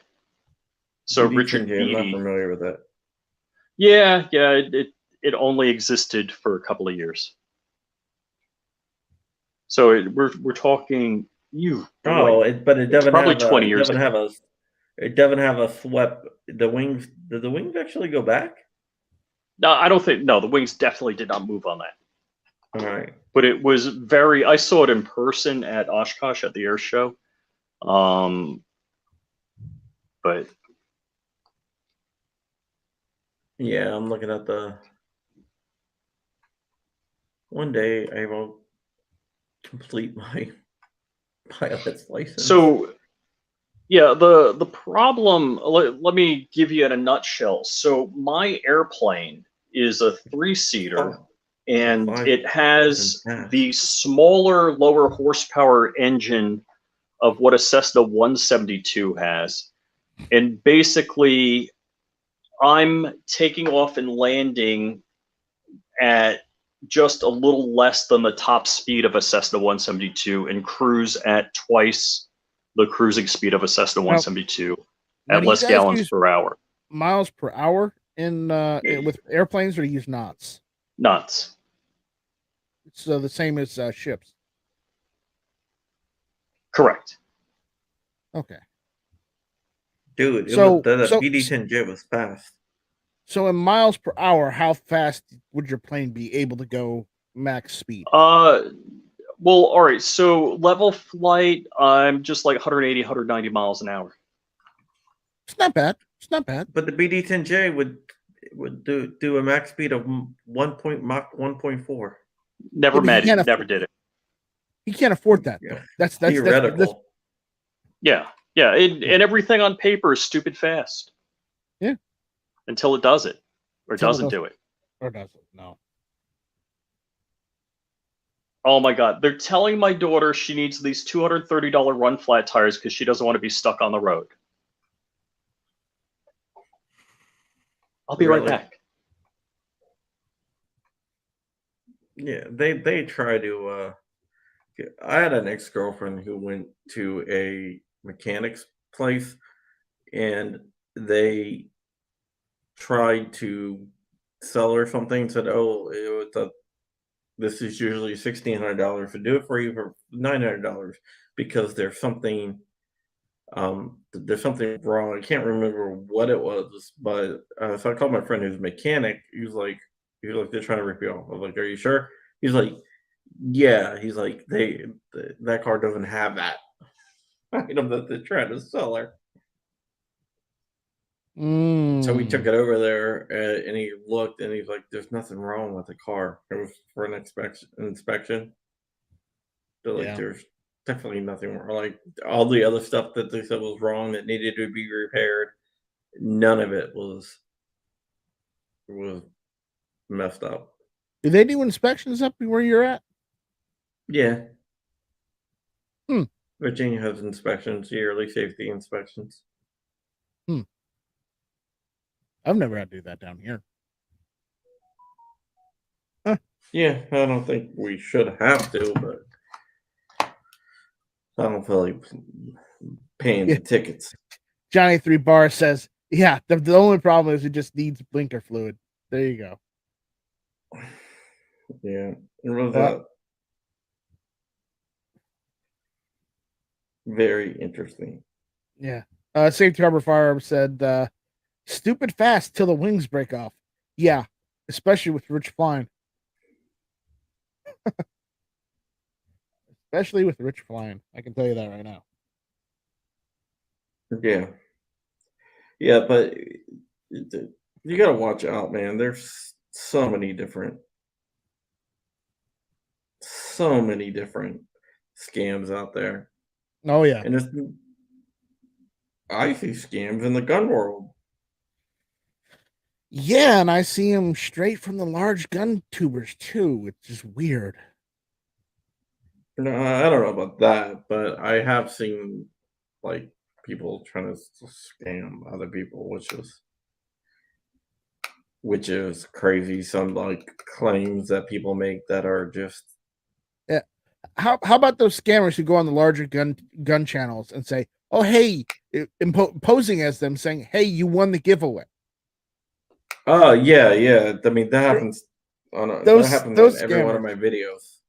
So BD-10J, Richard Beatty. I'm not familiar with that. Yeah, it only existed for a couple of years. So we're talking but it doesn't probably have 20 years. It doesn't have a swept. The wings. Did the wings actually go back? No, I don't think. No, the wings definitely did not move on that. All right. But it was I saw it in person at Oshkosh at the air show. But yeah, I'm looking at one day I will complete my pilot's license. So yeah, the problem, let me give you in a nutshell. So my airplane is a 3-seater, and it has the smaller, lower horsepower engine of what a Cessna 172 has. And basically, I'm taking off and landing at just a little less than the top speed of a Cessna 172 and cruise at twice the cruising speed of a Cessna 172 at less gallons per hour. Miles per hour with airplanes, or do you use knots? Knots. So the same as ships. Correct. Okay. Dude, the BD-10J was fast. So in miles per hour, how fast would your plane be able to go max speed? Well, all right. So level flight, I'm just like 180, 190 miles an hour. It's not bad. It's not bad. But the BD-10J would do a max speed of Mach 1.4. Never did it. He can't afford that though. That's theoretical. Yeah, and everything on paper is stupid fast. Yeah. Until it does it, or Until it doesn't does do it. Or does it? No. Oh my God, they're telling my daughter she needs these $230 run flat tires because she doesn't want to be stuck on the road. I'll be right back. Yeah, they try to. I had an ex-girlfriend who went to a mechanic's place, and they tried to sell her something. Said, "Oh, this is usually $1,600 to do it for you for $900 because there's something wrong." I can't remember what it was, but so I called my friend who's a mechanic. He was like, they're trying to rip you off. I was like, "Are you sure?" He's like, "Yeah." He's like, that car doesn't have that item that they're trying to sell her. So we took it over there, and he looked, and he's like, "There's nothing wrong with the car. It was for an inspection." They're like, "There's definitely nothing wrong." Like all the other stuff that they said was wrong that needed to be repaired, none of it was messed up. Do they do inspections up where you're at? Yeah. Virginia has inspections, yearly safety inspections. I've never had to do that down here. Yeah, I don't think we should have to, but I don't feel like paying the tickets. Johnny 3 Bar says, "Yeah, the only problem is it just needs blinker fluid." There you go. Yeah, it was very interesting. Yeah. Safety Harbor Firearms said, "Stupid fast till the wings break off." Yeah, especially with Rich flying. Especially with Rich flying. I can tell you that right now. Yeah. Yeah, but you got to watch out, man. There's so many different scams out there. Oh yeah. And I see scams in the gun world. Yeah, and I see them straight from the large gun tubers too. It's just weird. No, I don't know about that, but I have seen like people trying to scam other people, which is crazy. Some like claims that people make that are just How about those scammers who go on the larger gun channels and say, "Oh hey," posing as them, saying, "Hey, you won the giveaway." Oh yeah. I mean that happens on every one of my videos.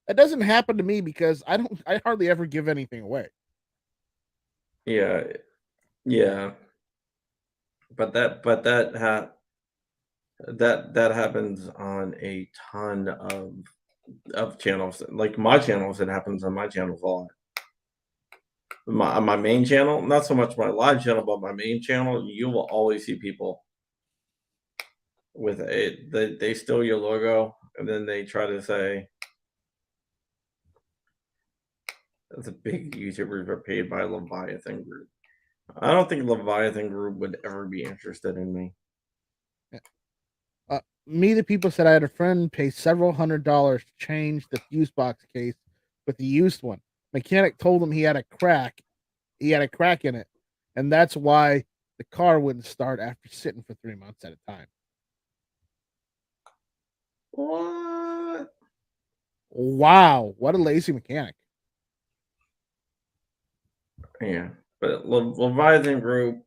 That doesn't happen to me because I hardly ever give anything away. Yeah. But that happens on a ton of channels. Like my channels, it happens on my channels a lot. My main channel, not so much my live channel, but my main channel, you will always see people with it. They steal your logo and then they try to say that's a big YouTubers are paid by Leviathan Group. I don't think Leviathan Group would ever be interested in me. Me, the people said I had a friend pay several $100s to change the fuse box case with the used one. Mechanic told him he had a crack in it, and that's why the car wouldn't start after sitting for 3 months at a time. What? Wow, what a lazy mechanic. Yeah, but Leviathan Group,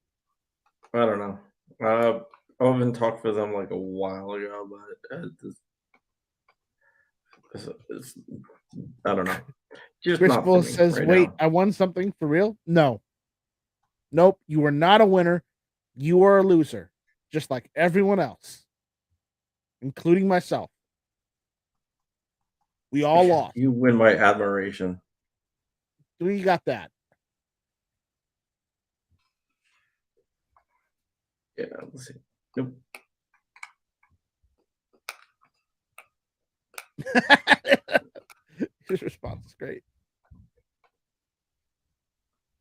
I don't know. I haven't talked with them like a while ago, but I don't know. Just Chris not Bull for me says, right "Wait, now. I won something for real?" No. Nope, you are not a winner. You are a loser, just like everyone else, including myself. We all lost. You win my admiration. We got that. Yeah, let's see. Nope. His response is great.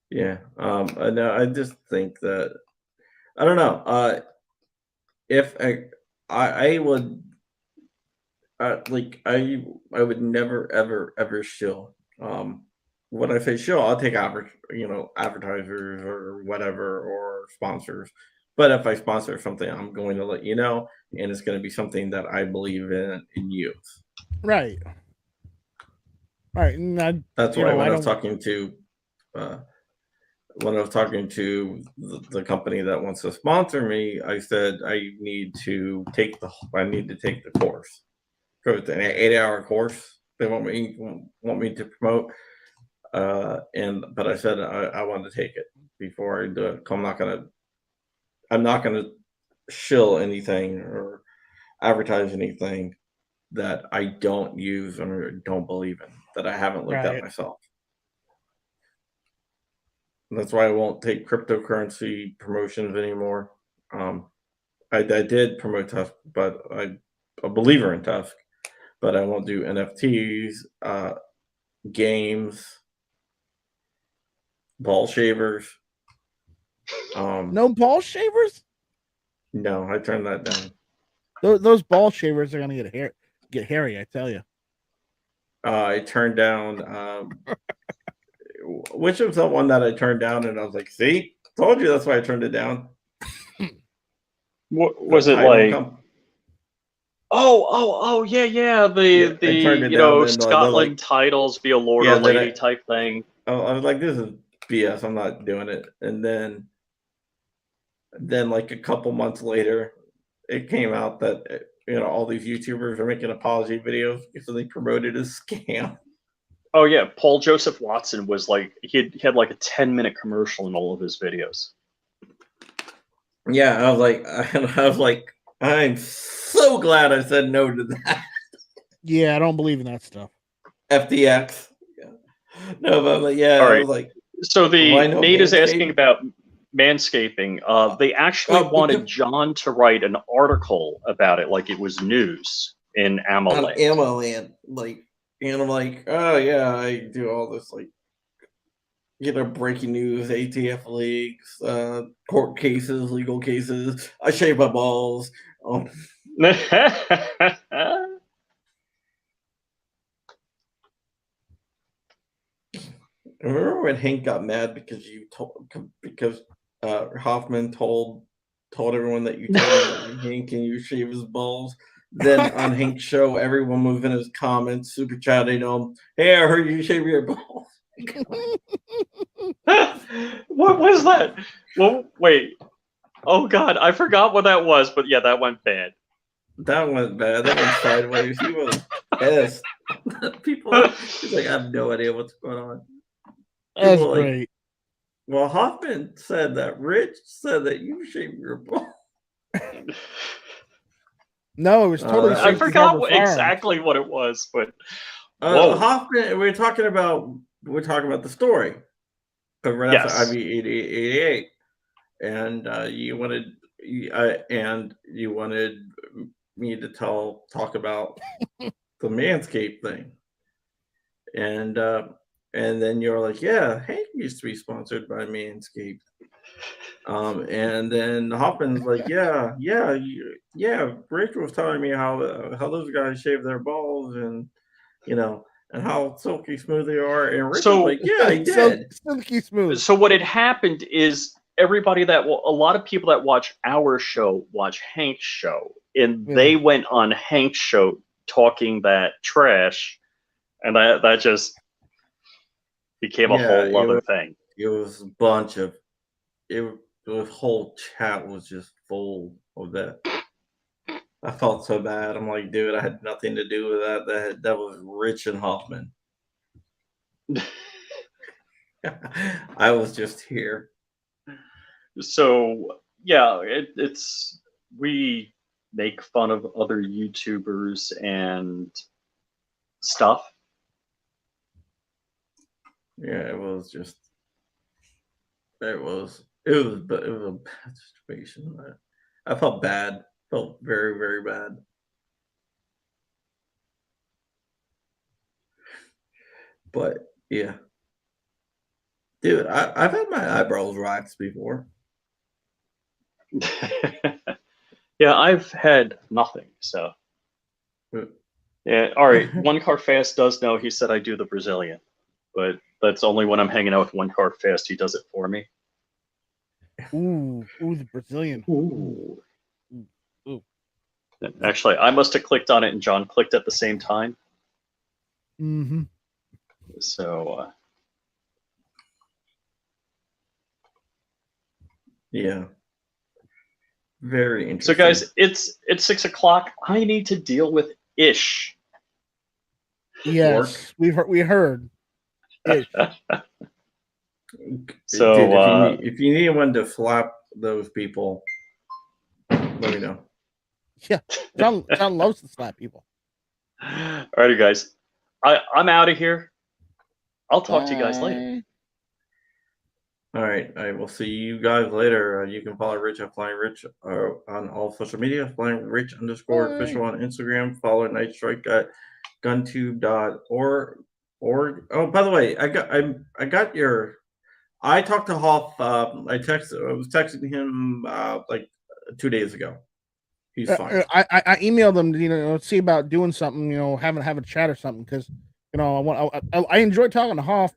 Yeah. I just think that I don't know. If I would I would never ever shill. When I say shill, I'll take advertisers or whatever or sponsors. But if I sponsor something, I'm going to let you know, and it's going to be something that I believe in use. Right. Right. And That's why I when I was don't. talking to uh, the company that wants to sponsor me, I said I need to take the course. So it's an 8-hour course they want me to promote. But I said I want to take it before I do it. I'm not gonna shill anything or advertise anything that I don't use or don't believe in, that I haven't looked at Right. myself. That's why I won't take cryptocurrency promotions anymore. I did promote Tusk, but I'm a believer in Tusk, but I won't do NFTs, games, ball shavers. No ball shavers. No, I turned that down. Those ball shavers are gonna get hairy. I tell you. I turned down. Which was the one that I turned down, and I was like, "See, told you that's why I turned it down." What was it like? Yeah. Yeah, I turned it down. Then Scotland like, titles be a lord yeah, or lady type thing. I was like, "This is BS. I'm not doing it." And then like a couple months later, it came out that all these YouTubers are making apology videos because they promoted a scam. Oh yeah, Paul Joseph Watson was like he had like a 10-minute commercial in all of his videos. Yeah, I was like, I'm so glad I said no to that. Yeah, I don't believe in that stuff. FTX. Yeah. No, but yeah, All I right. was like, So Nate is asking about manscaping. They actually wanted John to write an article about it, like it was news in AmmoLand. AmmoLand, and I'm like, oh yeah, I do all this breaking news, ATF leaks, court cases, legal cases. I shave my balls. Remember when Hank got mad because Hoffman told everyone that you told him that Hank can you shave his balls? Then on Hank's show, everyone moved in his comments, super chatting him. Hey, I heard you shave your balls. What was that? Well, wait. Oh God, I forgot what that was, but yeah, that went bad. That went bad. That went sideways. He was pissed. He's like, I have no idea what's going on. That's great. Well, Hoffman said that Rich said that you shave your balls. No, it was totally. I forgot exactly what it was, but Hoffman. We're talking about the story. Yes. IV 88, and you wanted me to talk about the Manscaped thing, and then you're like, yeah, Hank used to be sponsored by Manscaped. And then Hoffman's like, yeah. Rachel was telling me how those guys shave their balls, and and how silky smooth they are. And Rachel's like, yeah, I did. Silky smooth. So what had happened is a lot of people that watch our show watch Hank's show, and they went on Hank's show talking that trash, and that just became a whole other thing. It was a bunch of the whole chat was just full of that. I felt so bad. I'm like, dude, I had nothing to do with that. That was Rich and Hoffman. I was just here. So yeah, it's we make fun of other YouTubers and stuff. Yeah, it was a bad situation. I felt bad. Felt very, very bad. But yeah, dude, I've had my eyebrows waxed before. Yeah, I've had nothing. So yeah, all right. One Car Fast does know. He said I do the Brazilian, but that's only when I'm hanging out with One Car Fast. He does it for me. Ooh, the Brazilian. Ooh. Ooh. Actually, I must have clicked on it, and John clicked at the same time. Mm-hmm. So yeah, very so interesting. guys, it's 6 o'clock. I need to deal with Ish. Yes, we heard. Ish. So dude, if you need anyone to flap those people, let me know. Yeah, John loves to slap people. Alrighty, guys. I'm out of here. I'll talk to you guys later. All right, I will see you guys later. You can follow Rich at Flying Rich on all social media. Flying Rich _ official on Instagram. Follow Night Strike at guntube.org. Oh, by the way, I got your. I talked to Hoff. I was texting him like 2 days ago. He's fine. I emailed them, see about doing something, have a chat or something, because I enjoy talking to Hoff,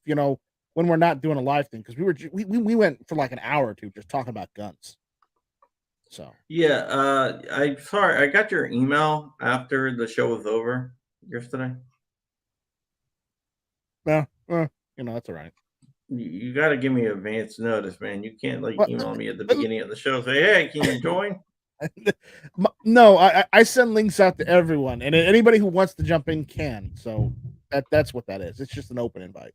when we're not doing a live thing, because we went for like an hour or two just talking about guns. So yeah, I'm sorry. I got your email after the show was over yesterday. Yeah, that's all right. You got to give me advance notice, man. You can't email me at the beginning of the show, say, "Hey, can you join?" No, I send links out to everyone, and anybody who wants to jump in can. So that's what that is. It's just an open invite.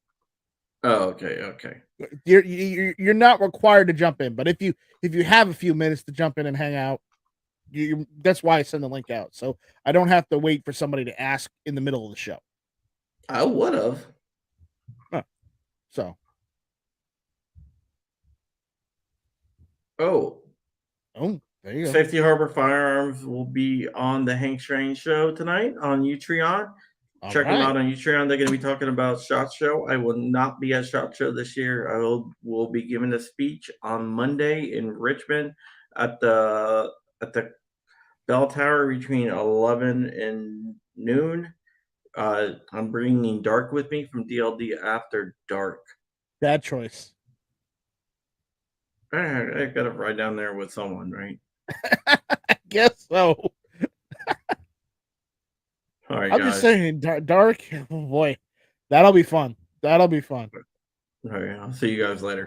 Oh, okay. You're not required to jump in, but if you have a few minutes to jump in and hang out, that's why I send the link out. So I don't have to wait for somebody to ask in the middle of the show. I would have. So. Oh, there you go. Safety Harbor Firearms will be on the Hank Strange show tonight on Utreon. Check them out on Utreon. They're going to be talking about SHOT Show. I will not be at SHOT Show this year. I will be giving a speech on Monday in Richmond at the bell tower between 11 and noon. I'm bringing Dark with me from DLD After Dark. Bad choice. I got to ride down there with someone, right? I guess so. All right, I'm guys. just saying, Dark. Oh boy, that'll be fun. All right, I'll see you guys later.